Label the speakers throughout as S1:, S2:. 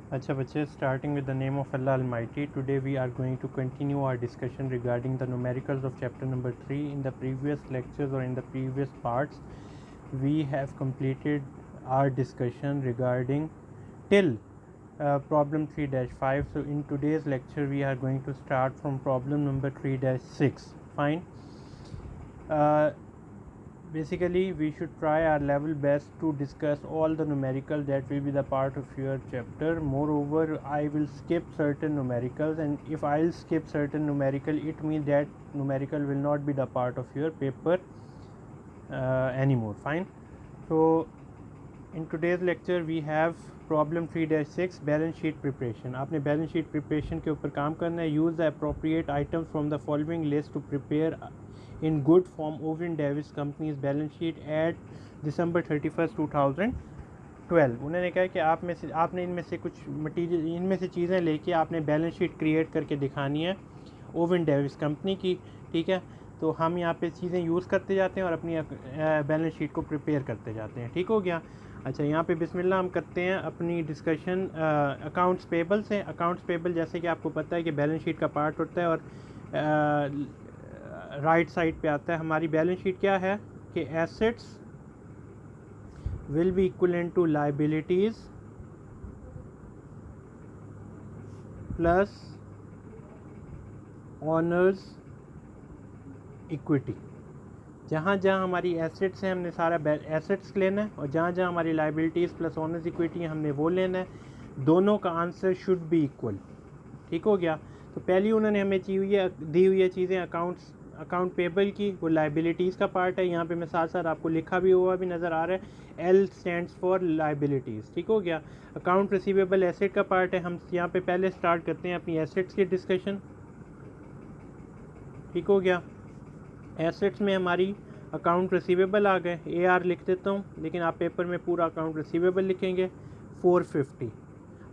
S1: Acha bache, starting with the name of Allah Almighty, today we are going to continue our discussion regarding the numericals of chapter number 3. In the previous lectures or in the previous parts, we have completed our discussion regarding till problem 3-5. So in today's lecture, we are going to start from problem number 3-6. Fine. Basically we should try our level best to discuss all the numerical that will be the part of your chapter. Moreover, I will skip certain numericals, and if I'll skip certain numerical, it means that numerical will not be the part of your paper anymore. Fine. So in today's lecture we have problem 3-6 balance sheet preparation. आपने balance sheet preparation के ऊपर काम करना है. Use the appropriate items from the following list to prepare in good form Owen Davis company's balance sheet at December 31st 2012. उन्होंने कहा कि आपने इनमें से कुछ मटीरियल, इनमें से चीज़ें लेके आपने बैलेंस शीट क्रिएट करके दिखानी है ओविन डेविस कंपनी की. ठीक है, तो हम यहाँ पे चीज़ें यूज़ करते जाते हैं और अपनी बैलेंस शीट को प्रिपेयर करते जाते हैं. ठीक हो गया. अच्छा, यहाँ पे बिस्मिल्लाह हम करते हैं अपनी डिस्कशन अकाउंट्स पेबल से. अकाउंट्स पेबल जैसे कि आपको पता है कि बैलेंस शीट का पार्ट होता है और राइट साइड पे आता है. हमारी बैलेंस शीट क्या है कि assets will be equivalent to liabilities plus owner's equity. जहाँ जहाँ हमारी एसेट्स हैं हमने सारा एसेट्स लेना है, और जहाँ जहाँ हमारी लाइबिलिटीज़ प्लस ऑनर्स इक्विटी हमने वो लेना है. दोनों का आंसर शुड बी इक्वल. ठीक हो गया. तो पहली उन्होंने हमें दी हुई है चीज़ें अकाउंट पेबल की, वो लाइबिलिटीज़ का पार्ट है. यहाँ पे मैं साथ साथ आपको लिखा भी हुआ भी नज़र आ रहा है, एल स्टैंड्स फॉर लाइबिलिटीज़. ठीक हो गया. अकाउंट रिसीवेबल एसेट का पार्ट है. हम यहाँ पे पहले स्टार्ट करते हैं अपनी एसेट्स की डिस्कशन. ठीक हो गया. एसेट्स में हमारी अकाउंट रिसीवेबल आ गए. ए आर लिख देता हूँ, लेकिन आप पेपर में पूरा अकाउंट रिसीवेबल लिखेंगे 450.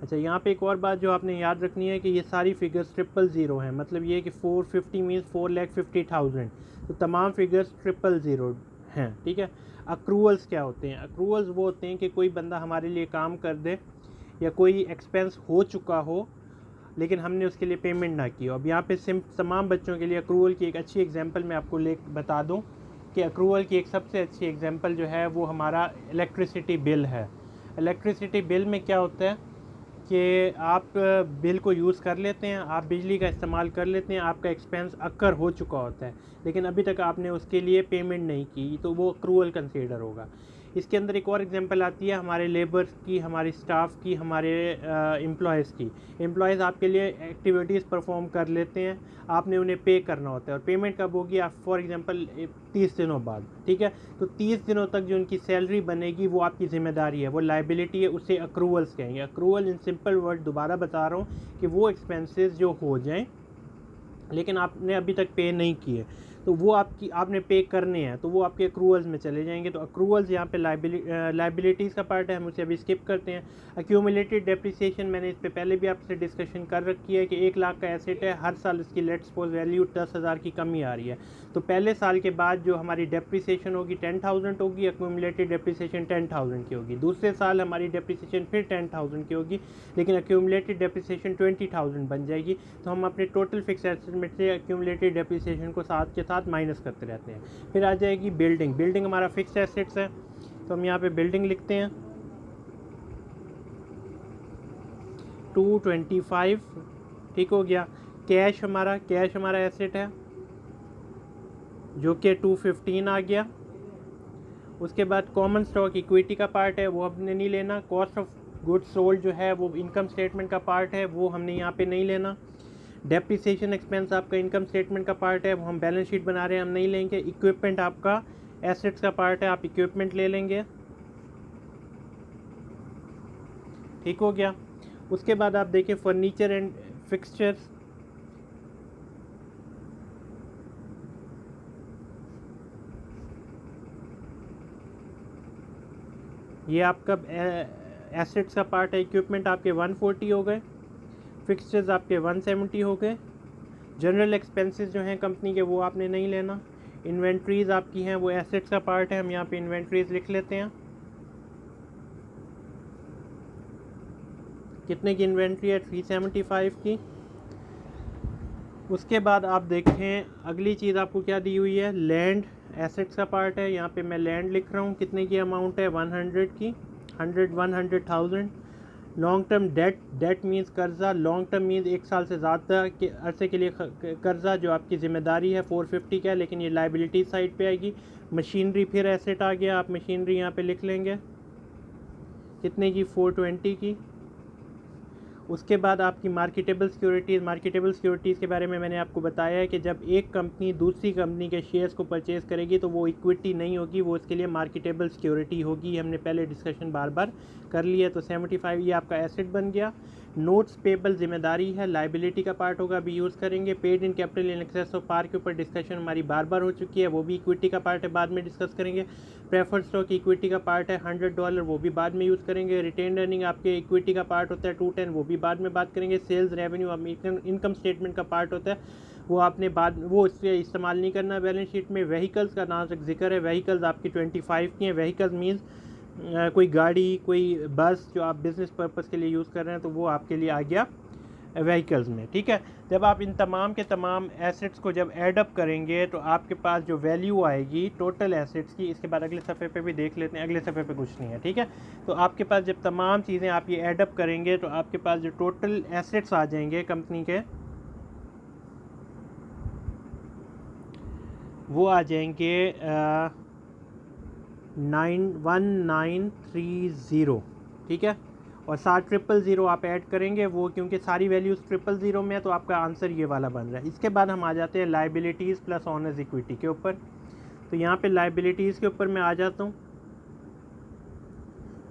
S1: अच्छा, यहाँ पे एक और बात जो आपने याद रखनी है कि ये सारी फिगर्स 000 हैं. मतलब ये कि 450 मीन्स 4,50,000. तो तमाम फिगर्स 000 हैं. ठीक है. अक्रूवल्स क्या होते हैं? अक्रूवल्स वो होते हैं कि कोई बंदा हमारे लिए काम कर दे या कोई एक्सपेंस हो चुका हो लेकिन हमने उसके लिए पेमेंट ना की हो. अब यहाँ पे तमाम बच्चों के लिए अक्रूवल की एक अच्छी एग्जांपल मैं आपको बता दूँ कि अक्रूवल की एक सबसे अच्छी एग्जांपल जो है वो हमारा इलेक्ट्रिसिटी बिल है. इलेक्ट्रिसिटी बिल में क्या होता है कि आप बिल को यूज़ कर लेते हैं, आप बिजली का इस्तेमाल कर लेते हैं, आपका एक्सपेंस अक्कर हो चुका होता है लेकिन अभी तक आपने उसके लिए पेमेंट नहीं की, तो वो अक्रूवल कंसीडर होगा. इसके अंदर एक और एग्जांपल आती है हमारे लेबर की, हमारे स्टाफ की, हमारे एम्प्लॉयज़ की. एम्प्लॉयज़ आपके लिए एक्टिविटीज़ परफॉर्म कर लेते हैं, आपने उन्हें पे करना होता है, और पेमेंट कब होगी? आप फॉर एग्जांपल 30 दिनों बाद. ठीक है. तो 30 दिनों तक जो उनकी सैलरी बनेगी वो आपकी ज़िम्मेदारी है, वो लाइबिलिटी है, उसे अक्रूवल्स कहेंगे. अक्रूवल इन सिंपल वर्ड दोबारा बता रहा हूँ कि वो एक्सपेंसेस जो हो जाएँ लेकिन आपने अभी तक पे नहीं किए, तो वो आपने पे करने हैं, तो वो आपके अक्रूवल्स में चले जाएंगे. तो अक्रूवल्स यहाँ पे लाइबिलिटीज़ का पार्ट है, हम उसे अभी स्किप करते हैं. एक्यूमुलेटेड डेप्रिसिएशन मैंने इस पर पहले भी आपसे डिस्कशन कर रखी है कि 1 लाख का एसेट है, हर साल इसकी लेट्स सपोज वैल्यू 10,000 की कमी आ रही है, तो पहले साल के बाद जो हमारी डेप्रिसिएशन होगी 10,000 होगी, एक्यूमुलेटेड डेप्रिसिएशन 10,000 की होगी. दूसरे साल हमारी डेप्रिसिएशन फिर 10,000 की होगी, लेकिन एक्यूमुलेटेड डेप्रिसिएशन 20,000 बन जाएगी. तो हम अपने टोटल फिक्स एसेट में से एक्यूमुलेटेड डेप्रिसिएशन को साथ के साथ माइनस करते रहते हैं. फिर आ जाएगी बिल्डिंग हमारा फिक्स एसेट्स है, तो हम यहाँ पे बिल्डिंग लिखते हैं 225. ठीक हो गया. कैश हमारा एसेट है जो कि 215 आ गया. उसके बाद कॉमन स्टॉक इक्विटी का पार्ट है, वो हमने नहीं लेना. कॉस्ट ऑफ गुड्स सोल्ड जो है वो इनकम स्टेटमेंट का पार्ट है, वो हमने यहाँ पे नहीं लेना. डेप्रिसिएशन एक्सपेंस आपका इनकम स्टेटमेंट का पार्ट है, वो हम बैलेंस शीट बना रहे हैं, हम नहीं लेंगे. इक्विपमेंट आपका एसेट्स का पार्ट है, आप इक्विपमेंट ले लेंगे. ठीक हो गया. उसके बाद आप देखिए फर्नीचर एंड फिक्सचर्स, ये आपका एसेट्स का पार्ट है. इक्विपमेंट आपके 140 हो गए, फिक्सचर्स आपके 170 हो गए. जनरल एक्सपेंसेस जो हैं कंपनी के वो आपने नहीं लेना. इन्वेंट्रीज़ आपकी हैं, वो एसेट्स का पार्ट है, हम यहाँ पे इन्वेंट्रीज़ लिख लेते हैं. कितने की इन्वेंट्री है? 375 की। उसके बाद आप देखें अगली चीज़ आपको क्या दी हुई है, लैंड एसेट्स का पार्ट है। यहाँ पे मैं लैंड लिख रहा हूँ, कितने की अमाउंट है? 100 की, 100,000। Long term debt, that means कर्जा, लॉन्ग टर्म मीन्स 1 साल से ज़्यादा के अरसे के लिए कर्जा जो आपकी ज़िम्मेदारी है, 450 का है, लेकिन ये लाइबिलिटी साइड पे आएगी। मशीनरी फिर एसेट आ गया, आप मशीनरी यहाँ पे लिख लेंगे, कितने की? 420 की। उसके बाद आपकी मार्केटेबल सिक्योरिटीज़, मार्केटेबल सिक्योरिटीज़ के बारे में मैंने आपको बताया है कि जब एक कंपनी दूसरी कंपनी के शेयर्स को परचेज़ करेगी तो वो इक्विटी नहीं होगी, वो उसके लिए मार्केटेबल सिक्योरिटी होगी। हमने पहले डिस्कशन बार बार कर लिया। तो 75 ये आपका एसेट बन गया। नोट्स पेबल जिम्मेदारी है, लाइबिलिटी का पार्ट होगा, अभी यूज़ करेंगे। Paid in capital in excess of par के ऊपर डिस्कशन हमारी बार बार हो चुकी है, वो भी इक्विटी का पार्ट है, बाद में डिस्कस करेंगे। प्रेफर्ड स्टॉक इक्विटी का पार्ट है, $100, वो भी बाद में यूज़ करेंगे। रिटेन अर्निंग आपके इक्विटी का पार्ट होता है, 210, वो भी बाद में बात करेंगे। सेल्स रेवेन्यू इनकम स्टेटमेंट का पार्ट होता है, वो आपने बाद वो इससे इस्तेमाल नहीं करना बैलेंस शीट में। व्हीकल्स का नाम तक जिक्र है, व्हीकल्स आपकी 25 की हैं। व्हीकल्स मीन्स कोई गाड़ी, कोई बस जो आप बिज़नेस पर्पज़ के लिए यूज़ कर रहे हैं, तो वो आपके लिए आ गया व्हीकल्स में, ठीक है। जब आप इन तमाम के तमाम एसेट्स को जब ऐड अप करेंगे तो आपके पास जो वैल्यू आएगी टोटल एसेट्स की, इसके बाद अगले सफ़े पे भी देख लेते हैं, अगले सफ़े पे कुछ नहीं है, ठीक है। तो आपके पास जब तमाम चीज़ें आप ये ऐड अप करेंगे तो आपके पास जो टोटल एसेट्स आ जाएंगे कंपनी के, वो आ जाएंगे 1930, ठीक है। और साथ 000 आप ऐड करेंगे, वो क्योंकि सारी वैल्यूज़ 000 में है तो आपका आंसर ये वाला बन रहा है। इसके बाद हम आ जाते हैं लाइबिलिटीज़ प्लस ऑनर्स इक्विटी के ऊपर। तो यहाँ पे लाइबिलिटीज़ के ऊपर मैं आ जाता हूँ।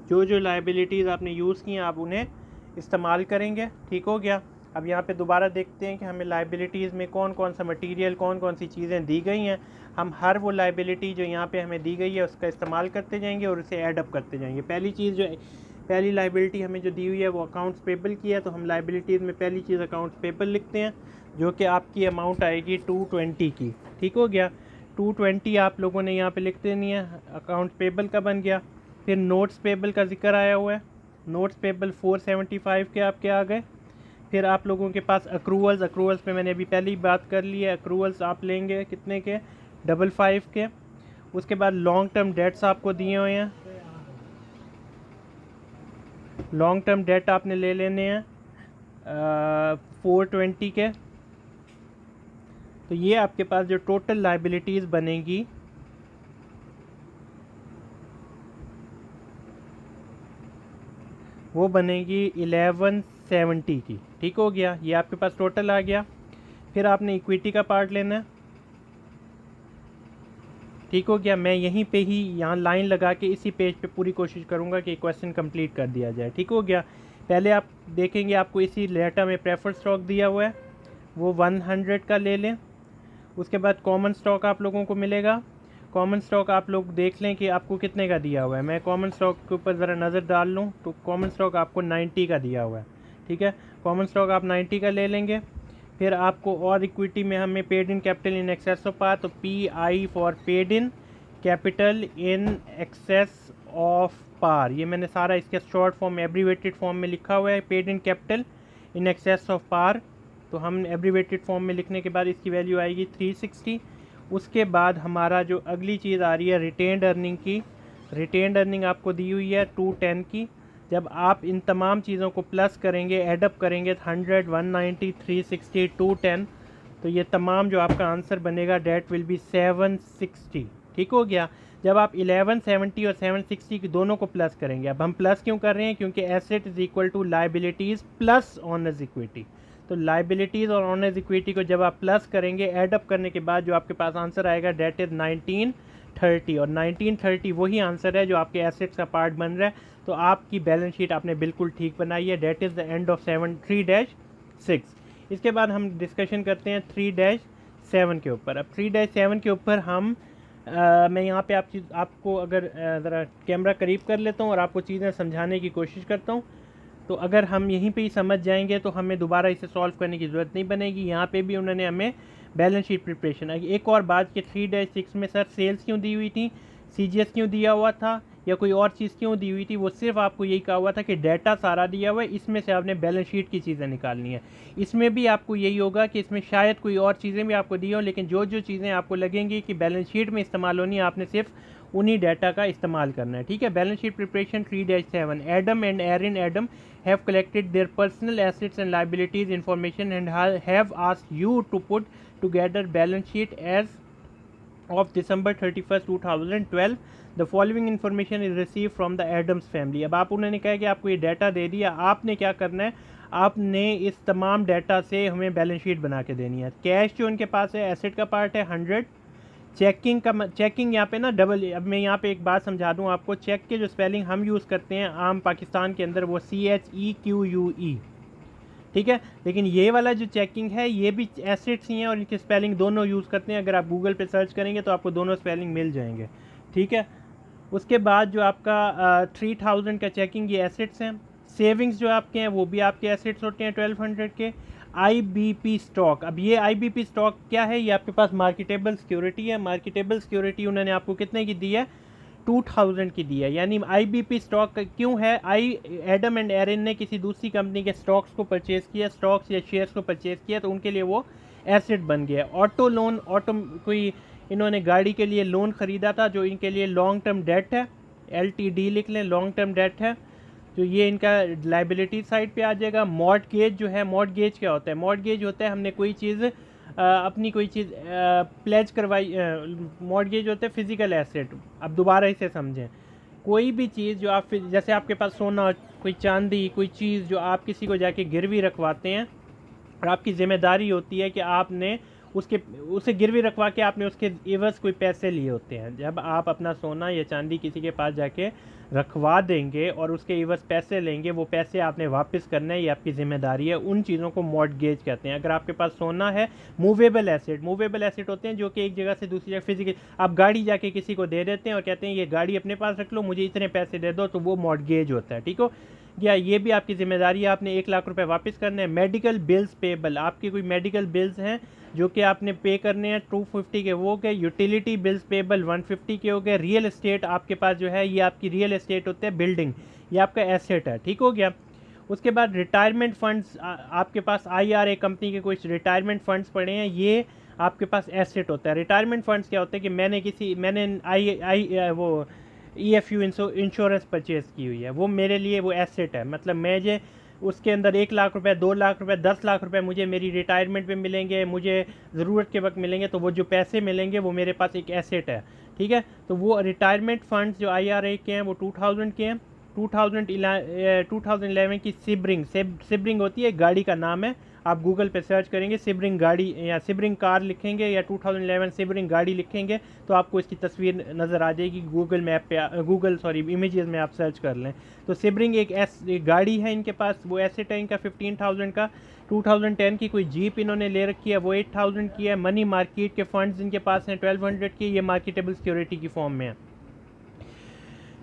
S1: जो जो लाइबिलिटीज़ आपने यूज़ की हैं आप उन्हें इस्तेमाल करेंगे, ठीक हो गया। अब यहाँ पे दोबारा देखते हैं कि हमें लाइबिलिटीज़ में कौन कौन सा मटेरियल, कौन कौन सी चीज़ें दी गई हैं। हम हर वो लाइबिलिटी जो यहाँ पे हमें दी गई है उसका इस्तेमाल करते जाएंगे और उसे ऐड अप करते जाएंगे। पहली लाइबिलिटी हमें जो दी हुई है वो अकाउंट्स पेबल की है, तो हम लाइबिलिटीज़ में पहली चीज़ अकाउंट्स पेबल लिखते हैं, जो कि आपकी अमाउंट आएगी 220 की, ठीक हो गया। 220 आप लोगों ने यहाँ पे लिख देनी है, अकाउंट्स पेबल का बन गया। फिर नोट्स पेबल का जिक्र आया हुआ है, नोट्स पेबल 475 के आपके आ गए। फिर आप लोगों के पास अक्रूवल्स पे मैंने अभी पहले ही बात कर ली है, अक्रूवल्स आप लेंगे कितने के? 55 के। उसके बाद लॉन्ग टर्म डेट्स आपको दिए हुए हैं, लॉन्ग टर्म डेट आपने ले लेने हैं 420 के। तो ये आपके पास जो टोटल लाइबिलिटीज़ बनेगी वो बनेगी 1170 की, ठीक हो गया। ये आपके पास टोटल आ गया। फिर आपने इक्विटी का पार्ट लेना है, ठीक हो गया। मैं यहीं पे ही यहाँ लाइन लगा के इसी पेज पे पूरी कोशिश करूँगा कि क्वेश्चन कंप्लीट कर दिया जाए, ठीक हो गया। पहले आप देखेंगे आपको इसी लेटर में प्रेफर्ड स्टॉक दिया हुआ है, वो 100 का ले लें। उसके बाद कॉमन स्टॉक आप लोगों को मिलेगा। कॉमन स्टॉक आप लोग देख लें कि आपको कितने का दिया हुआ है। मैं कॉमन स्टॉक के ऊपर ज़रा नज़र डाल लूँ तो कॉमन स्टॉक आपको 90 का दिया हुआ है, ठीक है। कॉमन स्टॉक आप 90 का ले लेंगे। फिर आपको और इक्विटी में हमें paid in capital in excess of par, तो PI for paid in capital in excess of par, ये मैंने सारा इसके शॉर्ट फॉर्म एब्रीवेटेड फॉर्म में लिखा हुआ है, paid in capital in excess of par. तो हम एब्रीवेटेड फॉर्म में लिखने के बाद इसकी वैल्यू आएगी 360। उसके बाद हमारा जो अगली चीज़ आ रही है रिटेन्ड अर्निंग की, रिटेन्ड अर्निंग आपको दी हुई है 210 की। जब आप इन तमाम चीज़ों को प्लस करेंगे, एडअप करेंगे 100, 190, 360, 210, तो ये तमाम जो आपका आंसर बनेगा डेट विल बी 760, ठीक हो गया। जब आप 1170 और 760 की दोनों को प्लस करेंगे, अब हम प्लस क्यों कर रहे हैं? क्योंकि asset is equal to liabilities plus owner's equity. तो लाइबिलिटीज़ और ऑनर्स इक्विटी को जब आप प्लस करेंगे, ऐड अप करने के बाद जो आपके पास आंसर आएगा डेट इज़ 1930, और 1930 वही आंसर है जो आपके एसेट्स का पार्ट बन रहा है। तो आपकी बैलेंस शीट आपने बिल्कुल ठीक बनाई है। That is the end of 3-6। इसके बाद हम डिस्कशन करते हैं 3-7 के ऊपर। अब 3-7 के ऊपर हम मैं यहाँ पे आपको अगर ज़रा कैमरा करीब कर लेता हूँ और आपको चीज़ें समझाने की कोशिश करता हूँ, तो अगर हम यहीं पे ही समझ जाएंगे तो हमें दोबारा इसे सॉल्व करने की ज़रूरत नहीं बनेगी। यहाँ पे भी उन्होंने हमें बैलेंस शीट प्रिपरेशन, एक और बात कि 3-6 में सर सेल्स क्यों दी हुई थी, CGS क्यों दिया हुआ था, या कोई और चीज़ क्यों दी हुई थी, वो सिर्फ आपको यही कहा हुआ था कि डाटा सारा दिया हुआ है, इसमें से आपने बैलेंस शीट की चीज़ें निकालनी है। इसमें भी आपको यही होगा कि इसमें शायद कोई और चीज़ें भी आपको दी हों, लेकिन जो जो चीज़ें आपको लगेंगी कि बैलेंस शीट में इस्तेमाल होनी है, आपने सिर्फ उन्हीं डाटा का इस्तेमाल करना है। ठीक है। Balance sheet preparation 3-7 Adam and Erin Adam have collected their personal assets and liabilities information and have asked you to put together balance sheet as of December 31st 2012. The following information is received from the Adams family. अब आप उन्होंने कहा कि आपको ये data दे दिया, आपने क्या करना है, आपने इस तमाम डाटा से हमें बैलेंस शीट बना के देनी है। कैश जो उनके पास है, एसेट का पार्ट है 100, चेकिंग का चेकिंग यहाँ पे ना डबल, अब मैं यहाँ पे एक बात समझा दूँ आपको, चेक के जो स्पेलिंग हम यूज़ करते हैं आम पाकिस्तान के अंदर वो CHEQUE, ठीक है, लेकिन ये वाला जो चेकिंग है ये भी एसेट्स ही हैं और इनकी स्पेलिंग दोनों यूज़ करते हैं। अगर आप गूगल पे सर्च करेंगे तो आपको दोनों स्पेलिंग मिल जाएंगे। ठीक है। उसके बाद जो आपका 3000 का चेकिंग, ये एसेट्स हैं। सेविंग्स जो आपके हैं वो भी आपके एसेट्स होते हैं 1200 के। IBP स्टॉक, अब ये IBP स्टॉक क्या है, ये आपके पास मार्केटेबल सिक्योरिटी है। मार्केटेबल सिक्योरिटी उन्होंने आपको कितने की दी है, 2000 की दी है। यानी IBP स्टॉक क्यों है, एडम एंड एरिन ने किसी दूसरी कंपनी के स्टॉक्स को परचेज़ किया, स्टॉक्स या शेयर्स को परचेज़ किया, तो उनके लिए वो एसेट बन गया। ऑटो लोन, कोई इन्होंने गाड़ी के लिए लोन ख़रीदा था जो इनके लिए लॉन्ग टर्म डेट है, LTD लिख लें, लॉन्ग टर्म डेट है, तो ये इनका लाइबिलिटी साइड पे आ जाएगा। मॉर्टगेज जो है, मॉर्टगेज क्या होता है, मॉर्टगेज होता है हमने कोई चीज़ अपनी कोई चीज़ प्लेज करवाई, मॉर्टगेज होता है फिज़िकल एसेट। अब दोबारा इसे समझें, कोई भी चीज़ जो आप, जैसे आपके पास सोना, कोई चांदी, कोई चीज़ जो आप किसी को जाके गिरवी रखवाते हैं और आपकी ज़िम्मेदारी होती है कि आपने उसे गिरवी रखवा के आपने उसके एवज़ कोई पैसे लिए होते हैं। जब आप अपना सोना या चांदी किसी के पास जाके रखवा देंगे और उसके एवज़ पैसे लेंगे, वो पैसे आपने वापस करना है, ये आपकी ज़िम्मेदारी है। उन चीज़ों को मॉर्टगेज कहते हैं। अगर आपके पास सोना है, मूवेबल एसेट होते हैं जो कि एक जगह से दूसरी जगह फिजिकल, आप गाड़ी जाके किसी को दे देते हैं और कहते हैं ये गाड़ी अपने पास रख लो, मुझे इतने पैसे दे दो, तो वो मॉर्टगेज होता है। ठीक हो या, ये भी आपकी ज़िम्मेदारी है, आपने 1 लाख रुपए वापस करने हैं। मेडिकल बिल्स पेबल, आपके कोई मेडिकल बिल्स हैं जो कि आपने पे करने हैं, 250 के वो हो गए। यूटिलिटी बिल्स पेबल 150 के हो गए। रियल एस्टेट आपके पास जो है, ये आपकी रियल एस्टेट होते हैं, बिल्डिंग, ये आपका एसेट है। ठीक हो गया। उसके बाद रिटायरमेंट फंड्स, आपके पास IRA कंपनी के कुछ रिटायरमेंट फंड्स पड़े हैं, ये आपके पास एसेट होता है। रिटायरमेंट फंड्स क्या होते हैं कि मैंने वो EFU इंश्योरेंस परचेज़ की हुई है, वो मेरे लिए वो एसेट है। मतलब मैं जो उसके अंदर 1 लाख रुपए, 2 लाख रुपए, 10 लाख रुपए मुझे मेरी रिटायरमेंट में मिलेंगे, मुझे ज़रूरत के वक्त मिलेंगे, तो वो जो पैसे मिलेंगे वो मेरे पास एक एसेट है। ठीक है। तो वो रिटायरमेंट फंड्स जो IRA के हैं वो 2000 के हैं। 2011 की सिबरिंग होती है, गाड़ी का नाम है, आप गूगल पे सर्च करेंगे सिबरिंग गाड़ी या सिबरिंग कार लिखेंगे या 2011 सिबरिंग गाड़ी लिखेंगे तो आपको इसकी तस्वीर नज़र आ जाएगी गूगल मैप पे, इमेजेस में आप सर्च कर लें। तो सिबरिंग एक गाड़ी है इनके पास, वो एसेट है इनका 15,000 का। 2010 की कोई जीप इन्होंने ले रखी है, वो 8,000 की है। मनी मार्केट के फंड्स इनके पास हैं 1200 की, ये मार्केटेबल सिक्योरिटी की फॉर्म में है।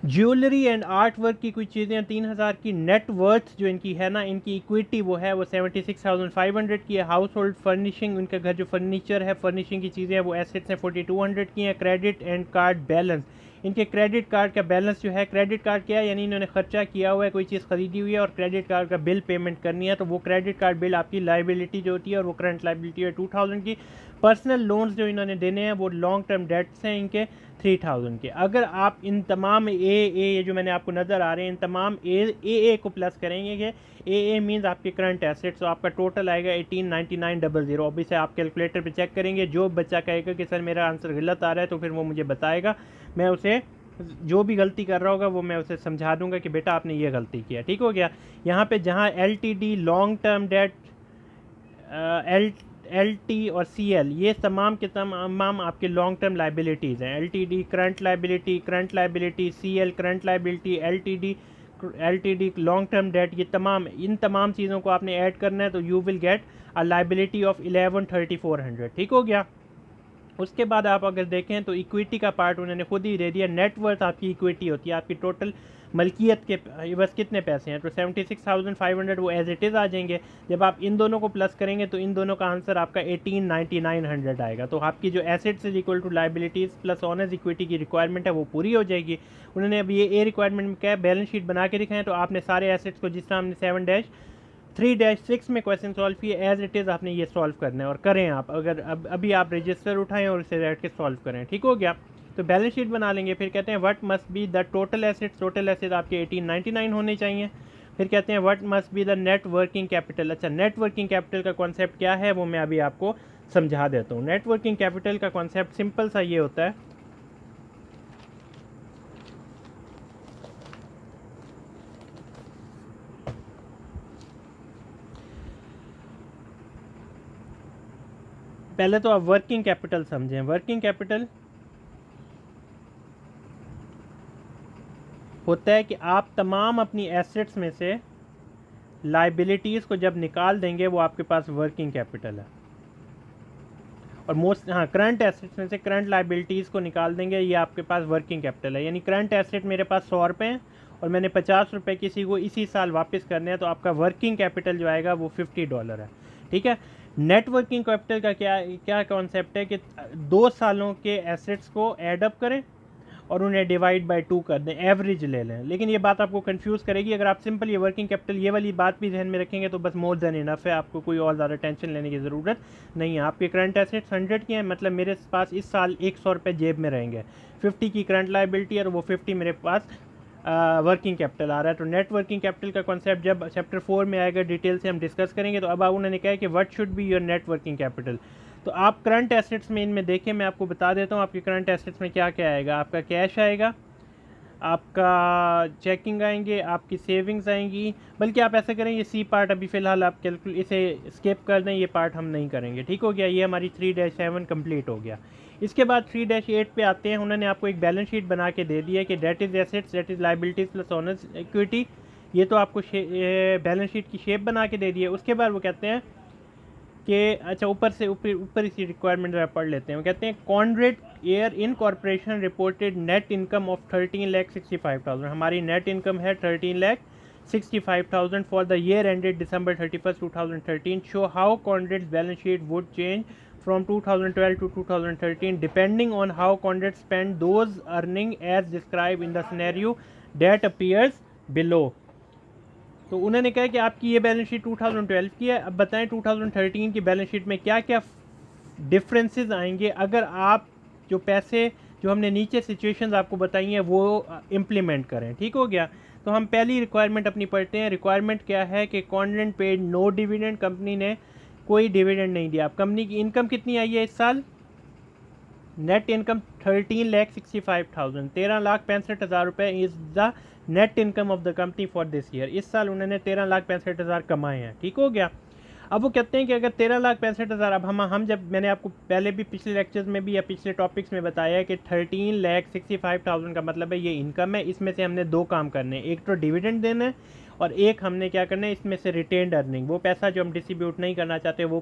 S1: ज्वेलरी एंड आर्ट वर्क की कुछ चीज़ें 3000 की। नेट वर्थ जो इनकी है ना, इनकी इक्विटी वो है वो 76,500 की है। हाउस होल्ड फर्निशिंग, उनका घर जो फर्नीचर है, फर्निशिंग की चीज़ें हैं, वो एसेट्स हैं 4200 की हैं। क्रेडिट एंड कार्ड बैलेंस, इनके क्रेडिट कार्ड का बैलेंस जो है, क्रेडिट कार्ड क्या है, यानी इन्होंने खर्चा किया हुआ है, कोई चीज़ खरीदी हुई है और क्रेडिट कार्ड का बिल पेमेंट करनी है, तो वो क्रेडिट कार्ड बिल आपकी लाइबिलिटी जो होती है और वो करंट लाइबिलिटी है 2000 की। पर्सनल लोन्स जो इन्होंने देने हैं वो लॉन्ग टर्म डेट्स हैं इनके 3000 के। अगर आप इन तमाम ये जो मैंने आपको नज़र आ रहे हैं, इन तमाम ए को प्लस करेंगे कि ए मीन्स आपके करंट एसेट्स, तो आपका टोटल आएगा 189900। अभी से आप कैलकुलेटर पे चेक करेंगे, जो बच्चा कहेगा कि सर मेरा आंसर गलत आ रहा है तो फिर वो मुझे बताएगा, मैं उसे जो भी गलती कर रहा होगा वो मैं उसे समझा दूंगा कि बेटा आपने ये गलती किया। ठीक हो गया। यहाँ पे जहाँ LTD long term debt, LT और CL, ये तमाम के तमाम आपके लॉन्ग टर्म लाइबिलिटीज़ हैं। LTD current liability, CL current liability, LTD long term debt, ये इन तमाम चीज़ों को आपने ऐड करना है, तो you will get a liability of 11,3400। ठीक हो गया। उसके बाद आप अगर देखें तो इक्विटी का पार्ट उन्होंने खुद ही दे दिया। नेटवर्थ आपकी इक्विटी होती है, आपकी टोटल मलकियत के बस कितने पैसे हैं, तो 76,500 वो एज इट इज़ आ जाएंगे। जब आप इन दोनों को प्लस करेंगे तो इन दोनों का आंसर आपका 18,9900 आएगा। तो आपकी जो assets is equal to liabilities plus owner's equity की रिक्वायरमेंट है वो पूरी हो जाएगी। उन्होंने अब ये ए रिक्वायरमेंट में क्या बैलेंस शीट बना के दिखाएं, तो आपने सारे एसेट्स को जिस तरह हमने 7-3-6 में क्वेश्चन सॉल्व किए एज इट इज़ आपने ये सॉल्व करना है और करें आप। अगर अभी आप रजिस्टर उठाएं और इसे बैठ के सॉल्व करें, ठीक हो गया। तो बैलेंस शीट बना लेंगे। फिर कहते हैं what must be the total assets, total assets आपके 1899 होने चाहिए। फिर कहते हैं what must be the net working capital. अच्छा, नेट वर्किंग कैपिटल का कॉन्सेप्ट क्या है वो मैं अभी आपको समझा देता हूँ। नेट वर्किंग कैपिटल का कॉन्सेप्ट सिंपल सा ये होता है, पहले तो आप वर्किंग कैपिटल समझें। वर्किंग कैपिटल होता है कि आप तमाम अपनी एसेट्स में से लाइबिलिटीज़ को जब निकाल देंगे वो आपके पास वर्किंग कैपिटल है। और करंट एसेट्स में से करंट लाइबिलिटीज़ को निकाल देंगे, ये आपके पास वर्किंग कैपिटल है। यानी करंट एसेट मेरे पास 100 रुपये हैं और मैंने 50 रुपये किसी को इसी साल वापस करने हैं, तो आपका वर्किंग कैपिटल जो आएगा वो $50 है, ठीक है। नेट वर्किंग कैपिटल का क्या कॉन्सेप्ट है कि 2 सालों के एसेट्स को एड अप करें और उन्हें डिवाइड बाय 2 कर दें, एवरेज ले लें। लेकिन ये बात आपको कंफ्यूज करेगी। अगर आप सिंपल ये वर्किंग कैपिटल ये वाली बात भी ध्यान में रखेंगे तो बस मोर देन इनफ है, आपको कोई और ज़्यादा टेंशन लेने की ज़रूरत नहीं है। आपके करंट एसेट्स 100 के हैं, मतलब मेरे पास इस साल 100 रुपये जेब में रहेंगे। 50 की करंट लाइबिलिटी और वो 50 मेरे पास वर्किंग कैपिटल आ रहा है। तो नेट वर्किंग कैपिटल का कॉन्सेप्ट जब चैप्टर 4 में आएगा डिटेल से हम डिस्कस करेंगे। तो अब उन्होंने कहा है कि what should be your net working capital. तो आप करंट एसेट्स में इनमें देखें, मैं आपको बता देता हूँ आपके करंट एसेट्स में क्या क्या आएगा। आपका कैश आएगा, आपका चेकिंग आएंगे, आपकी सेविंग्स आएंगी। बल्कि आप ऐसा करें, ये सी पार्ट अभी फ़िलहाल आप इसे स्किप कर दें, ये पार्ट हम नहीं करेंगे, ठीक हो गया। ये हमारी 3-7 कंप्लीट हो गया। इसके बाद 3-8 पे आते हैं। उन्होंने आपको एक बैलेंस शीट बना के दे दिया कि that is assets, that is liabilities plus owner's equity. ये तो आपको बैलेंस शीट की शेप बना के दे दी है। उसके बाद वो कहते हैं कि अच्छा ऊपर इसी रिक्वायरमेंट पढ़ लेते हैं। वो कहते हैं Conrad air in corporation reported net income of 13,65,000। हमारी नेट इनकम है 13,65,000 for the year ended December 31st, 2013। Show how Conrad's balance sheet would change from 2012 to 2013 depending on how Conrad spent those earning as described in the scenario that appears below। तो उन्होंने कहा कि आपकी ये balance sheet 2012 की है। अब बताएं 2013 की बैलेंस शीट में क्या क्या डिफरेंसेस आएंगे अगर आप जो पैसे जो हमने नीचे सिचुएशंस आपको बताई हैं वो इम्प्लीमेंट करें, ठीक हो गया। तो हम पहली रिक्वायरमेंट अपनी पढ़ते हैं। रिक्वायरमेंट क्या है कि Conrad paid no dividend, company ने कोई डिविडेंड नहीं दिया। कंपनी की इनकम कितनी आई है इस साल, नेट इनकम 13,65,000, 13,65,000 रुपये is the net income of the company for this year. इस साल उन्होंने 13,65,000 कमाए हैं, ठीक हो गया। अब वो कहते हैं कि अगर 13,65,000, अब हम जब मैंने आपको पहले भी पिछले लेक्चर्स में भी या पिछले टॉपिक्स में बताया है कि 13,65,000 का मतलब है ये इनकम है। इसमें से हमने 2 काम करने हैं, एक तो डिविडेंड देना है और एक हमने क्या करना है इसमें से रिटेन्ड अर्निंग, वो पैसा जो हम डिस्ट्रीब्यूट नहीं करना चाहते वो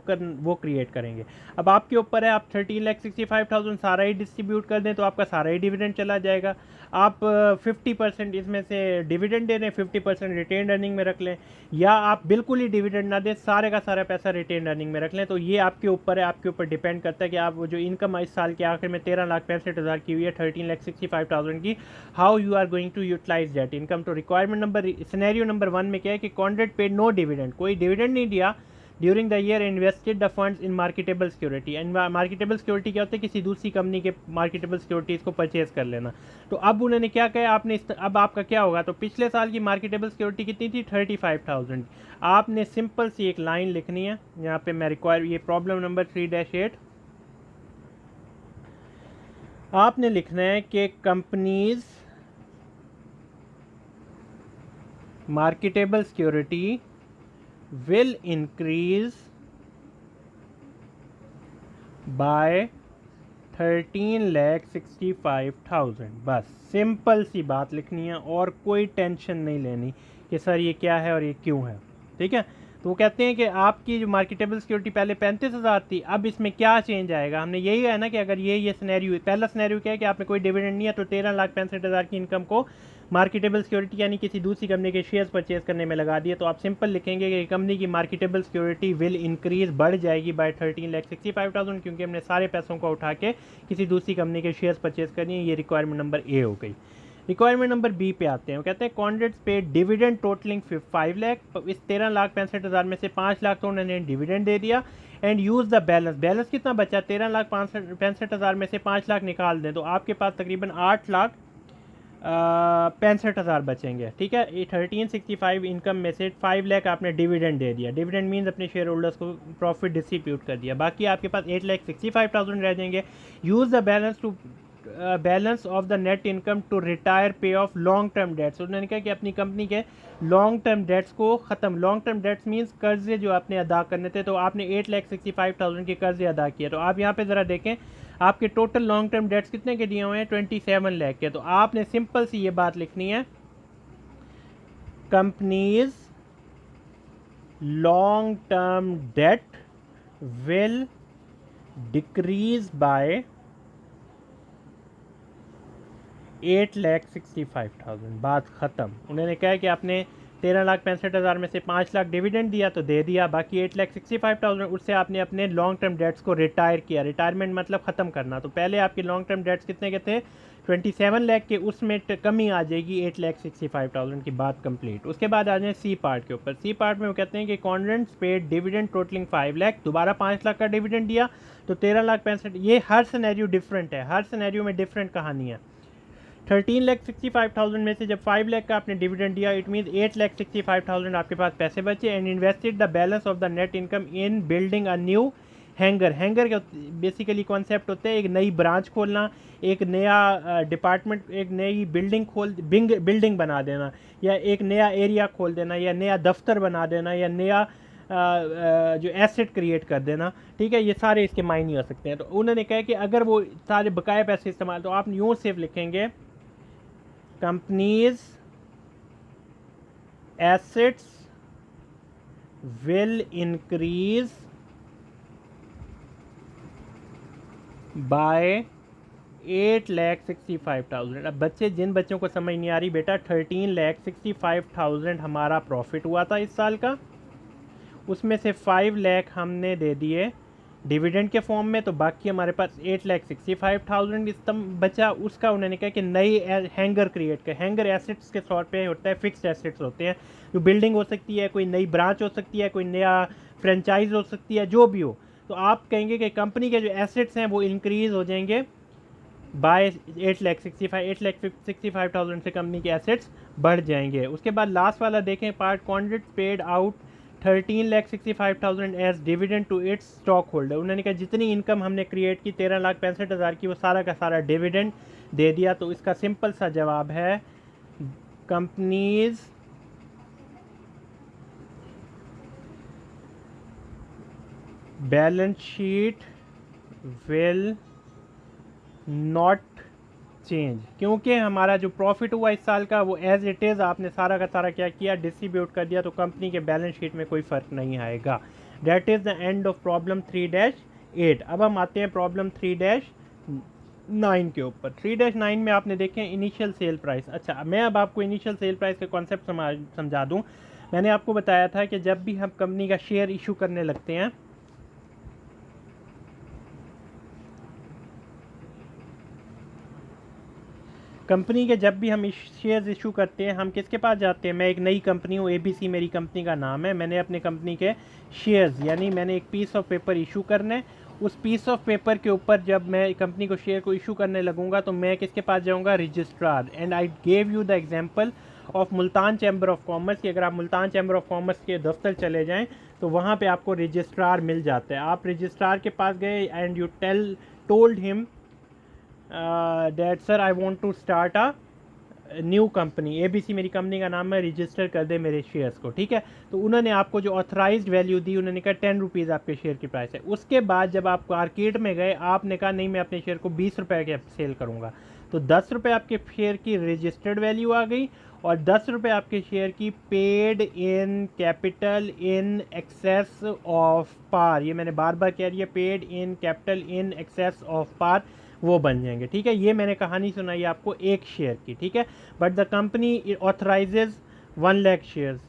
S1: क्रिएट करेंगे। अब आपके ऊपर है, आप 13,65,000 सारा ही डिस्ट्रीब्यूट कर दें तो आपका सारा ही डिविडेंड चला जाएगा। आप 50% इसमें से डिविडेंड दे दें, 50% रिटेन्ड अर्निंग में रख लें, या आप बिल्कुल ही डिविडेंड ना दें, सारे का सारा पैसा रिटेन्ड अर्निंग में रख लें। तो ये आपके ऊपर है, आपके ऊपर डिपेंड करता है कि आप जो इनकम इस साल के आखिर में 13,65,000 की हुई है, 13,65,000 की, how you are going to utilize that income. तो रिक्वायरमेंट नंबर सिनेरियो नंबर 1 में क्या है कि कॉन्ट्रैक्ट पेड नो डिविडेंड, कोई डिविडेंड नहीं दिया during the year, invested the funds in marketable security. And marketable security क्या होता है, किसी दूसरी कंपनी के मार्केटेबल सिक्योरिटीज़ को परचेज कर लेना। तो अब उन्होंने क्या कहा, आपने अब आपका क्या होगा, तो पिछले साल की मार्केटेबल सिक्योरिटी कितनी थी, 35,000। आपने सिंपल सी एक लाइन लिखनी है यहाँ पे, मैं ये प्रॉब्लम नंबर 3-8 आपने लिखना है कि companies marketable security will increase by 13,65,000। बस सिंपल सी बात लिखनी है और कोई टेंशन नहीं लेनी कि सर ये क्या है और ये क्यों है, ठीक है। तो वो कहते हैं कि आपकी जो मार्केटेबल सिक्योरिटी पहले 35,000 थी, अब इसमें क्या चेंज आएगा। हमने यही है ना कि अगर ये सिनेरियो, पहला सिनेरियो क्या है कि आपने कोई डिविडेंड नहीं है तो 13,65,000 की इनकम को मार्केटेबल सिक्योरिटी यानी किसी दूसरी कंपनी के शेयर्स परचेज करने में लगा दिए, तो आप सिंपल लिखेंगे कि कंपनी की मार्केटेबल सिक्योरिटी विल इंक्रीज, बढ़ जाएगी बाय 13,65,000, क्योंकि हमने सारे पैसों को उठा के किसी दूसरी कंपनी के शेयर्स परचेज करनी है। ये रिक्वायरमेंट नंबर ए हो गई। रिक्वायरमेंट नंबर बी पे आते हैं। वो कहते हैं कॉन्ट्रैक्ट्स पे डिविडेंड टोटलिंग 5 लाख, इस 13,65,000 में से 5 लाख तो उन्होंने डिविडेंड दे दिया। And use the balance, balance कितना बचा, 13,65,000 में से 5 लाख निकाल दें तो आपके पास तकरीबन 8,65,000 बचेंगे। ठीक है, 1365 इनकम में से 5 लाख आपने डिविडेंड दे दिया, डिविडेंड मीन्स अपने शेयर होल्डर्स को प्रॉफिट डिस्ट्रीब्यूट कर दिया, बाकी आपके पास 8,65,000 रह जाएंगे। Use the balance to balance of the net income to retire pay off long term debts. उन्होंने कहा कि अपनी कंपनी के लॉन्ग टर्म डेट्स को ख़त्म, लॉन्ग टर्म डेट्स मीन्स कर्जे जो आपने अदा करने थे, तो आपने 8,65,000 के कर्जे अदा किए। तो आप यहाँ पे ज़रा देखें आपके टोटल लॉन्ग टर्म डेट्स कितने के दिए हुए हैं, 27 लाख के। तो आपने सिंपल सी ये बात लिखनी है, companies long term debt will decrease by 8,65,000, बात ख़त्म। उन्होंने कहा कि आपने 13,65,000 में से 5 लाख डिविडेंड दिया तो दे दिया, बाकी 8,65,000 उससे आपने अपने लॉन्ग टर्म डेट्स को रिटायर किया। रिटायरमेंट मतलब ख़त्म करना। तो पहले आपके लॉन्ग टर्म डेट्स कितने के थे, 27 लाख के, उसमें कमी आ जाएगी 8,65,000 की बात कंप्लीट। उसके बाद आ जाए सी पार्ट के ऊपर। सी पार्ट में वो कहते हैं कि contracts paid dividend totalling 5 lakh, दोबारा 5 लाख का डिविडेंड दिया तो 13,65,000। ये हर सिनेरियो डिफरेंट है, हर सिनेरियो में डिफरेंट कहानी है। 13,65,000 में से जब 5 लाख का आपने डिविडेंड दिया, इट मीन 8,65,000 आपके पास पैसे बचे। And invested the balance of the net income in building a new hanger. Hanger का बेसिकली कॉन्सेप्ट होता है एक नई ब्रांच खोलना, एक नया डिपार्टमेंट, एक नई बिल्डिंग बना देना, या एक नया एरिया खोल देना, या नया दफ्तर बना देना, या नया जो एसेट क्रिएट कर देना। ठीक है, ये सारे इसके मायने हो सकते हैं। तो उन्होंने कहा कि अगर वो सारे बकाया पैसे इस्तेमाल, तो आप यूँ सिर्फ लिखेंगे companies assets will increase by 8,65,000। अब बच्चे, जिन बच्चों को समझ नहीं आ रही, बेटा 13,65,000 हमारा प्रॉफिट हुआ था इस साल का, उसमें से 5 लाख हमने दे दिए डिविडेंड के फॉर्म में, तो बाकी हमारे पास 8,65,000 बचा। उसका उन्होंने कहा कि नई हैंगर क्रिएट कर। हैंगर एसेट्स के तौर पे होता है, फिक्स्ड एसेट्स होते हैं, जो बिल्डिंग हो सकती है, कोई नई ब्रांच हो सकती है, कोई नया फ्रेंचाइज हो सकती है, जो भी हो। तो आप कहेंगे कि कंपनी के जो एसेट्स हैं वो इंक्रीज़ हो जाएंगे बाय 8,65,000 से कंपनी के एसेट्स बढ़ जाएंगे। उसके बाद लास्ट वाला देखें part, contract paid out 13,65,000 as dividend to its stock holder. उन्होंने कहा जितनी इनकम हमने क्रिएट की 13,65,000 की, वो सारा का सारा डिविडेंड दे दिया। तो इसका सिंपल सा जवाब है companies balance sheet will not change, क्योंकि हमारा जो प्रॉफिट हुआ इस साल का वो एज इट इज़ आपने सारा का सारा क्या किया, डिस्ट्रीब्यूट कर दिया, तो कंपनी के बैलेंस शीट में कोई फ़र्क नहीं आएगा। That is the end of problem 3-8। अब हम आते हैं प्रॉब्लम 3-9 के ऊपर। 3-9 में आपने देखें इनिशियल सेल प्राइस। अच्छा, मैं अब आपको इनिशियल सेल प्राइस के कॉन्सेप्ट समझा दूँ। मैंने आपको बताया था कि जब भी हम कंपनी का शेयर इशू करने लगते हैं, कंपनी के जब भी हम शेयर्स इशू करते हैं, हम किसके पास जाते हैं। मैं एक नई कंपनी हूँ, ABC मेरी कंपनी का नाम है, मैंने अपने कंपनी के शेयर्स, यानी मैंने एक पीस ऑफ पेपर इशू करने, उस पीस ऑफ पेपर के ऊपर जब मैं कंपनी को शेयर को इशू करने लगूंगा तो मैं किसके पास जाऊंगा, registrar. And I gave you the example of Multan chamber of commerce कि अगर आप मुल्तान चैम्बर ऑफ कॉमर्स के दफ्तर चले जाएं तो वहाँ पे आपको रजिस्ट्रार मिल जाता है। आप रजिस्ट्रार के पास गए and you told him that sir I want to start a new company, ABC मेरी कंपनी का नाम है, रजिस्टर कर दे मेरे शेयर्स को। ठीक है, तो उन्होंने आपको जो ऑथराइज्ड वैल्यू दी, उन्होंने कहा 10 रुपीज़ आपके शेयर की प्राइस है। उसके बाद जब आप मार्केट में गए, आपने कहा नहीं मैं अपने शेयर को 20 रुपये के सेल करूँगा, तो 10 रुपये आपके शेयर की रजिस्टर्ड वैल्यू आ गई और 10 रुपये आपके शेयर की paid in capital in excess of par. ये मैंने बार बार कह रही है, paid in capital in excess of par, वो बन जाएंगे। ठीक है, ये मैंने कहानी सुनाई आपको एक शेयर की। ठीक है, but the company authorizes 1 lakh shares,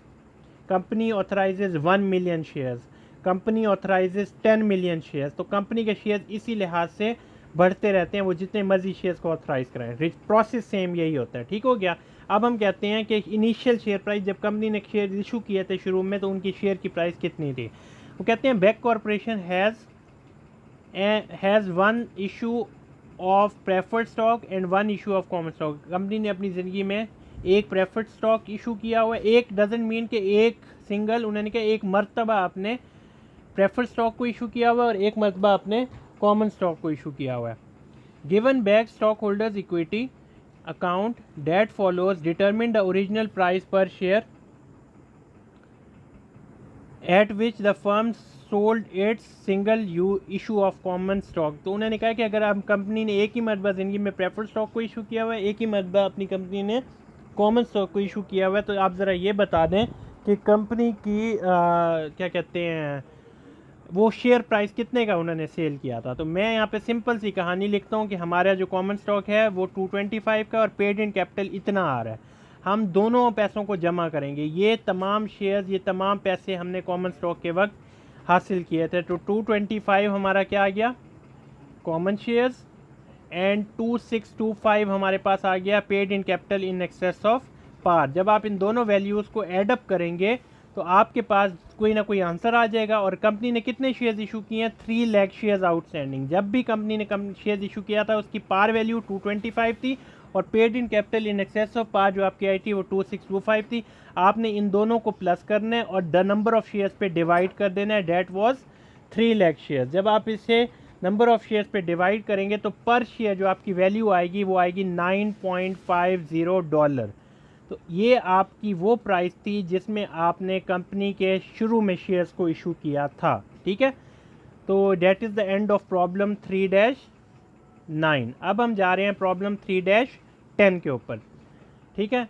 S1: company authorizes 1 million shares, company authorizes 10 million shares. तो कंपनी के शेयर्स इसी लिहाज से बढ़ते रहते हैं, वो जितने मर्जी शेयर्स को ऑथराइज कराएं, प्रोसेस सेम यही होता है। ठीक हो गया। अब हम कहते हैं कि इनिशियल शेयर प्राइस, जब कंपनी ने शेयर इशू किए थे शुरू में, तो उनकी शेयर की प्राइस कितनी थी। वो कहते हैं back corporation has 1 issue of preferred stock and 1 issue of common stock. Company ने अपनी ज़िंदगी में एक प्रेफर्ड स्टॉक इशू किया हुआ है। एक डजंट मीन कि एक सिंगल, उन्होंने कहा एक मरतबा आपने प्रेफर्ड स्टॉक को इशू किया हुआ है और एक मरतबा आपने कॉमन स्टॉक को इशू किया हुआ है। Given back stockholders equity account that follows determine the original price per share at which the firm sold its single issue of common stock. तो उन्होंने कहा कि अगर आप कंपनी ने एक ही मरतबा ज़िंदगी में प्रेफर्ड स्टॉक को इशू किया हुआ है, एक ही मरतबा अपनी कंपनी ने कॉमन स्टॉक को इशू किया हुआ है, तो आप ज़रा ये बता दें कि कंपनी की क्या कहते हैं वो शेयर प्राइस कितने का उन्होंने सेल किया था। तो मैं यहाँ पे सिंपल सी कहानी लिखता हूँ कि हमारा जो कॉमन स्टॉक है वो 225 का और पेड इन कैपिटल इतना आ रहा है। हम दोनों पैसों को जमा करेंगे, ये तमाम शेयर्स, ये तमाम पैसे हमने कॉमन स्टॉक के वक्त हासिल किए थे। तो 225 हमारा क्या आ गया कॉमन शेयर्स, एंड 2625 हमारे पास आ गया paid in capital in excess of par. जब आप इन दोनों वैल्यूज़ को एडअप करेंगे तो आपके पास कोई ना कोई आंसर आ जाएगा। और कंपनी ने कितने शेयर्स इशू किए हैं, 3 लाख शेयर्स आउटस्टैंडिंग। जब भी कंपनी ने शेयर्स इशू किया था उसकी पार वैल्यू 225 थी और paid in capital in excess of par जो आपकी आई थी वो 2625 थी। आपने इन दोनों को प्लस करना है और द नंबर ऑफ शेयर्स पे डिवाइड कर देना है, डेट वाज 3 लाख शेयर्स। जब आप इसे नंबर ऑफ शेयर्स पे डिवाइड करेंगे तो पर शेयर जो आपकी वैल्यू आएगी वो आएगी $9.50। तो ये आपकी वो प्राइस थी जिसमें आपने कंपनी के शुरू में शेयर्स को इशू किया था। ठीक है, तो that is the end of problem 3-9। अब हम जा रहे हैं प्रॉब्लम 3-10 के ऊपर। ठीक है,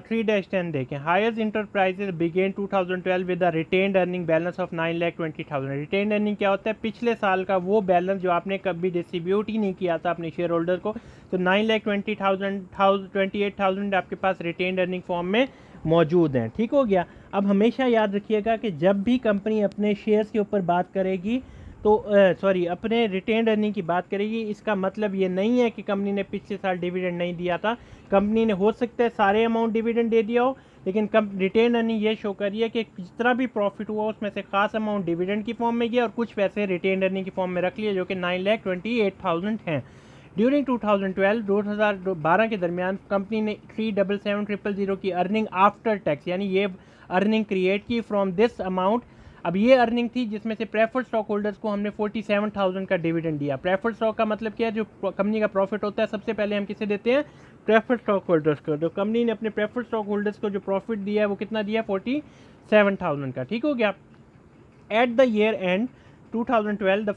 S1: 3-10 देखें। Hayes enterprises began 2012 with the retained earning balance of 9,20,000। Retained earning क्या होता है, पिछले साल का वो बैलेंस जो आपने कभी डिस्ट्रीब्यूट ही नहीं किया था अपने शेयर होल्डर को। तो 9,28,000 आपके पास रिटेन्ड अर्निंग फॉर्म में मौजूद हैं। ठीक हो गया। अब हमेशा याद रखिएगा कि जब भी कंपनी अपने शेयर्स के ऊपर बात करेगी तो अपने रिटेन्ड अर्निंग की बात करेगी, इसका मतलब ये नहीं है कि कंपनी ने पिछले साल डिविडेंड नहीं दिया था। कंपनी ने हो सकता है सारे अमाउंट डिविडेंड दे दिया हो, लेकिन रिटेन अर्निंग ये शो कर रही है कि जितना भी प्रॉफिट हुआ उसमें से खास अमाउंट डिविडेंड की फॉर्म में गया और कुछ पैसे रिटेन अर्निंग की फॉर्म में रख लिए, जो कि 9,28,000 हैं। ड्यूरिंग 2012 के दरमियान कंपनी ने 377,000 की अर्निंग आफ्टर टैक्स, यानी ये अर्निंग क्रिएट की फ्रॉम दिस अमाउंट। अब ये अर्निंग थी जिसमें से प्रेफर्ड स्टॉक होल्डर्स को हमने 47,000 का डिविडेंड दिया। प्रेफर्ड स्टॉक का मतलब क्या है, जो कंपनी का प्रॉफिट होता है सबसे पहले हम किसे देते हैं, प्रेफर्ड स्टॉक होल्डर्स को। तो कंपनी ने अपने प्रेफर्ड स्टॉक होल्डर्स को जो प्रॉफिट दिया है वो कितना दिया, 47,000 का। ठीक हो गया। At the year and 2012 the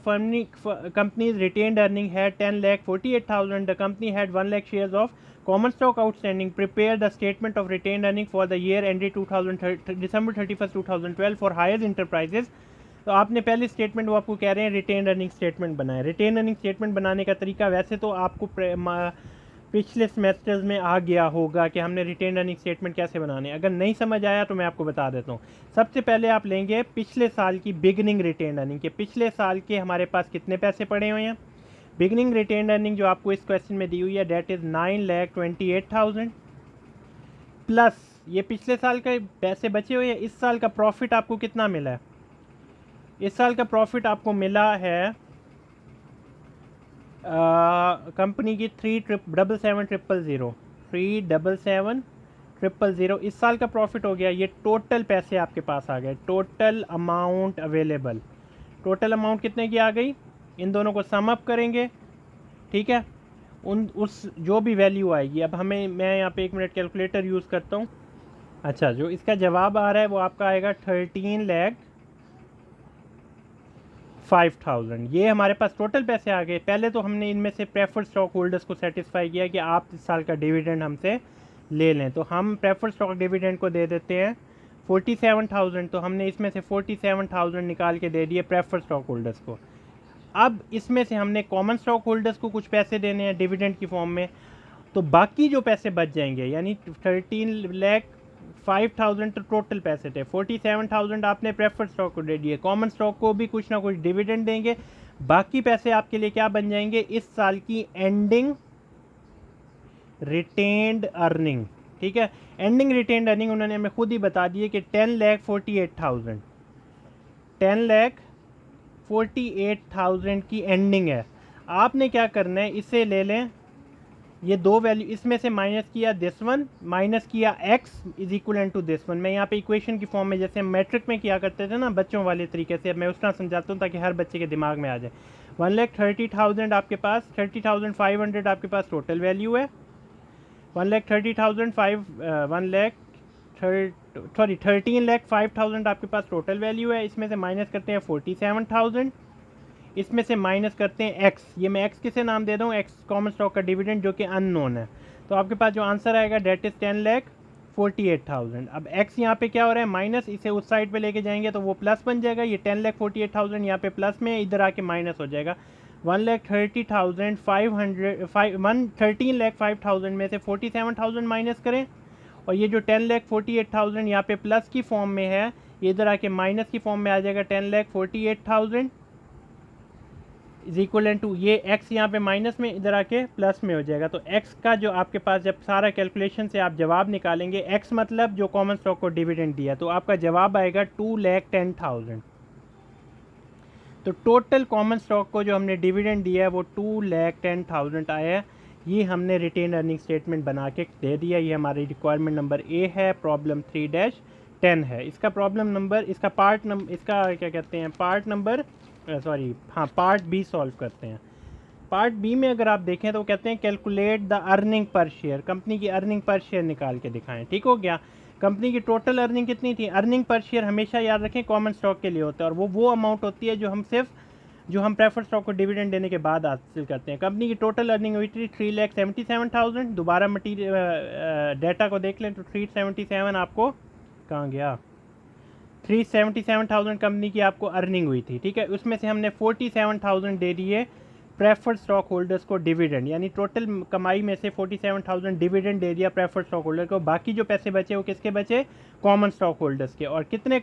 S1: company's retained earning had 10,48,000. The company had 1 lakh shares of common stock outstanding. Prepare the statement of retained earning for the year ended December 31st 2012 for Hires Enterprises. तो आपने पहले statement वो आपको कह रहे हैं retain earning statement बनाए। Retain earning statement बनाने का तरीका वैसे तो आपको पिछले सेमेस्टर्स में आ गया होगा कि हमने रिटेन अर्निंग स्टेटमेंट कैसे बनाने। अगर नहीं समझ आया तो मैं आपको बता देता हूँ। सबसे पहले आप लेंगे पिछले साल की बिगनिंग रिटेन अर्निंग के, पिछले साल के हमारे पास कितने पैसे पड़े हुए हैं। बिगनिंग रिटेन अर्निंग जो आपको इस क्वेश्चन में दी हुई है डेट इज़ 9,28,000 प्लस ये पिछले साल के पैसे बचे हुए हैं। इस साल का प्रॉफिट आपको कितना मिला है, इस साल का प्रॉफिट आपको मिला है कंपनी की 377,000 इस साल का प्रॉफिट हो गया। ये टोटल पैसे आपके पास आ गए, total amount available. Total amount कितने की आ गई, इन दोनों को सम अप करेंगे। ठीक है, उस जो भी वैल्यू आएगी। अब मैं यहाँ पे 1 मिनट कैलकुलेटर यूज़ करता हूँ। अच्छा, जो इसका जवाब आ रहा है वो आपका आएगा 13,05,000। ये हमारे पास टोटल पैसे आ गए। पहले तो हमने इनमें से प्रेफर्ड स्टॉक होल्डर्स को सेटिस्फाई किया कि आप इस साल का डिविडेंड हमसे ले लें, तो हम प्रेफर्ड स्टॉक डिविडेंड को दे देते हैं 47,000। तो हमने इसमें से 47,000 निकाल के दे दिए प्रेफर्ड स्टॉक होल्डर्स को। अब इसमें से हमने कॉमन स्टॉक होल्डर्स को कुछ पैसे देने हैं डिविडेंड की फॉर्म में, तो बाकी जो पैसे बच जाएंगे यानी 13,05,000 तो टोटल पैसे थे, 47,000 आपने प्रेफर्ड स्टॉक को दे दिए, कॉमन स्टॉक को भी कुछ ना कुछ डिविडेंड देंगे, बाकी पैसे आपके लिए क्या बन जाएंगे, इस साल की एंडिंग रिटेन्ड अर्निंग। ठीक है, एंडिंग रिटेन्ड अर्निंग उन्होंने हमें खुद ही बता दी है कि 10,48,000 10,48,000 की एंडिंग है। आपने क्या करना है, इसे ले लें, ये दो वैल्यू इसमें से माइनस किया दिस वन, माइनस किया x is equal to this one. मैं यहाँ पे इक्वेशन की फॉर्म में जैसे मैट्रिक में किया करते थे ना बच्चों वाले तरीके से, अब मैं उस तरह समझाता हूँ ताकि हर बच्चे के दिमाग में आ जाए। 1,30,000 आपके पास, 30,500 आपके पास टोटल वैल्यू है, 13,05,000 आपके पास टोटल वैल्यू है। इसमें से माइनस करते हैं 47,000, इसमें से माइनस करते हैं x, ये मैं x किसे नाम दे दूँ, x कॉमन स्टॉक का डिविडेंड जो कि अननोन है। तो आपके पास जो आंसर आएगा डेट इज 10,48,000। अब x यहाँ पे क्या हो रहा है माइनस, इसे उस साइड पे लेके जाएंगे तो वो प्लस बन जाएगा, ये 10,48,000 यहाँ पे प्लस में, इधर आके माइनस हो जाएगा। 13,05,000 में से 47,000 माइनस करें, और ये जो 10,48,000 यहाँ पे प्लस की फॉर्म में है, ये इधर आके माइनस की फॉर्म में आ जाएगा। 10,48,000 इज इक्वल टू ये x यहाँ पे माइनस में, इधर आके प्लस में हो जाएगा। तो x का जो आपके पास जब सारा कैलकुलेशन से आप जवाब निकालेंगे, x मतलब जो कॉमन स्टॉक को डिविडेंड दिया, तो आपका जवाब आएगा 2,10,000। तो टोटल कॉमन स्टॉक को जो हमने डिविडेंड दिया है वो 2,10,000 आया है। ये हमने रिटेन अर्निंग स्टेटमेंट बना के दे दिया। ये हमारी रिक्वायरमेंट नंबर ए है, प्रॉब्लम 3-10 है। इसका प्रॉब्लम नंबर, इसका पार्ट नंबर, इसका क्या कहते हैं, पार्ट नंबर सॉरी हाँ पार्ट बी सॉल्व करते हैं। पार्ट बी में अगर आप देखें तो कहते हैं calculate the earning per share, company की अर्निंग पर शेयर निकाल के दिखाएं। ठीक हो गया, कंपनी की टोटल अर्निंग कितनी थी, अर्निंग पर शेयर हमेशा याद रखें कॉमन स्टॉक के लिए होता है, और वो अमाउंट होती है जो हम प्रेफर्ड स्टॉक को डिविडेंड देने के बाद हासिल करते हैं। कंपनी की टोटल अर्निंग हुई थी 3,77,000। दोबारा मटीरियल डाटा को देख लें तो 377 आपको कहाँ गया, 377,000 कंपनी की आपको अर्निंग हुई थी। ठीक है, उसमें से हमने 47,000 दे दिए प्रेफर्ड स्टॉक होल्डर्स को डिविडेंड, यानी टोटल कमाई में से 47,000 डिविडेंड दे दिया प्रेफर्ड स्टॉक होल्डर को। बाकी जो पैसे बचे वो किसके बचे, कॉमन स्टॉक होल्डर्स के। और कितने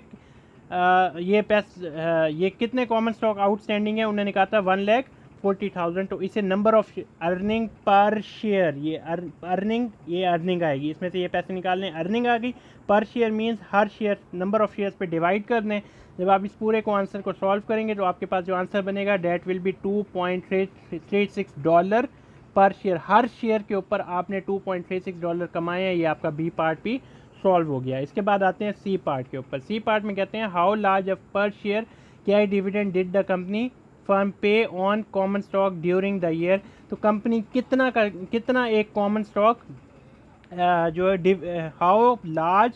S1: ये कितने कॉमन स्टॉक आउटस्टैंडिंग है, उन्होंने कहा था 1,40,000। तो इसे number of earning per share, ये अर्निंग आएगी, इसमें से ये पैसे निकालने, अर्निंग आ गई। पर share means her share number of shares पे डिवाइड कर दें। जब आप इस पूरे को आंसर को सॉल्व करेंगे तो आपके पास जो आंसर बनेगा डेट विल बी $2.36 पर शेयर। हर शेयर के ऊपर आपने $2.36 कमाए हैं। ये आपका बी पार्ट भी सॉल्व हो गया। इसके बाद आते हैं सी पार्ट के ऊपर। सी पार्ट में कहते हैं how large of per share क्या dividend did the company firm pay on common stock during the year. तो कंपनी कितना एक कॉमन स्टॉक जो है, how large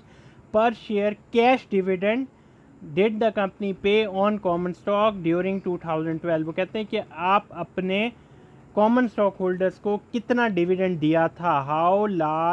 S1: per share cash dividend did the company pay on common stock during 2012। वो कहते हैं कि आप अपने कॉमन स्टॉक होल्डर्स को कितना डिविडेंड दिया था, हाउ लार्ज